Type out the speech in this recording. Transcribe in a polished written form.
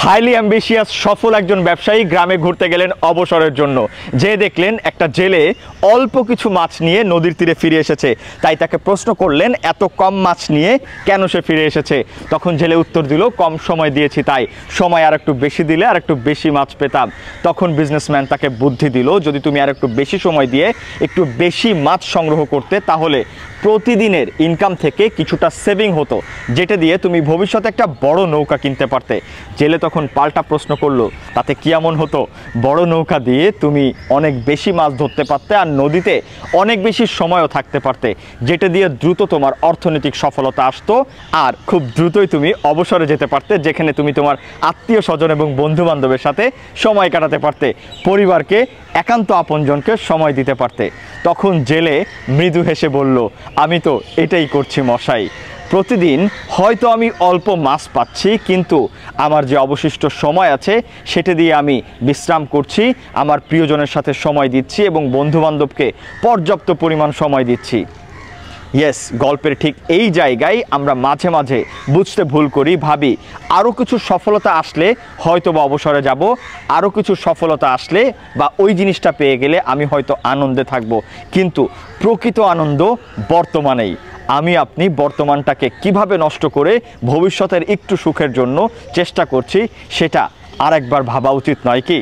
Highly ambitious সফল একজন ব্যবসায়ী গ্রামে ঘুরতে গেলেন অবসরের জন্য। যে দেখলেন একটা জেলে অল্প কিছু মাছ নিয়ে নদীর তীরে ফিরে এসেছে, তাই তাকে প্রশ্ন করলেন এত কম মাছ নিয়ে কেন সে ফিরে এসেছে। তখন জেলে উত্তর দিল, কম সময় দিয়েছি তাই, সময় আর একটু বেশি দিলে আর একটু বেশি মাছ পেতাম। তখন বিজনেসম্যান তাকে বুদ্ধি দিল, যদি তুমি আর একটু বেশি সময় দিয়ে একটু বেশি মাছ সংগ্রহ করতে তাহলে প্রতিদিনের ইনকাম থেকে কিছুটা সেভিং হতো, যেটা দিয়ে তুমি ভবিষ্যতে একটা বড় নৌকা কিনতে পারতে। জেলে তখন পাল্টা প্রশ্ন করলো, তাতে কি এমন হতো? বড় নৌকা দিয়ে তুমি অনেক বেশি মাছ ধরতে পারতে আর নদীতে অনেক বেশি সময়ও থাকতে পারতে, যেটা দিয়ে দ্রুত তোমার অর্থনৈতিক সফলতা আসতো আর খুব দ্রুতই তুমি অবসরে যেতে পারতে, যেখানে তুমি তোমার আত্মীয় স্বজন এবং বন্ধু বান্ধবের সাথে সময় কাটাতে পারতে, পরিবারকে একান্ত আপনজনকে সময় দিতে পারতে। তখন জেলে মৃদু হেসে বলল, আমি তো এটাই করছি মশাই। প্রতিদিন হয়তো আমি অল্প মাছ পাচ্ছি, কিন্তু আমার যে অবশিষ্ট সময় আছে সেটা দিয়ে আমি বিশ্রাম করছি, আমার প্রিয়জনের সাথে সময় দিচ্ছি এবং বন্ধুবান্ধবকে পর্যাপ্ত পরিমাণ সময় দিচ্ছি। ইয়েস, গল্পের ঠিক এই জায়গায় আমরা মাঝে মাঝে বুঝতে ভুল করি, ভাবি আরও কিছু সফলতা আসলে হয়তো বা অবসরে যাব, আরও কিছু সফলতা আসলে বা ওই জিনিসটা পেয়ে গেলে আমি হয়তো আনন্দে থাকব। কিন্তু প্রকৃত আনন্দ বর্তমানেই। আমি আপনি বর্তমানটাকে কিভাবে নষ্ট করে ভবিষ্যতের একটু সুখের জন্য চেষ্টা করছি, সেটা আরেকবার ভাবা উচিত নয় কি?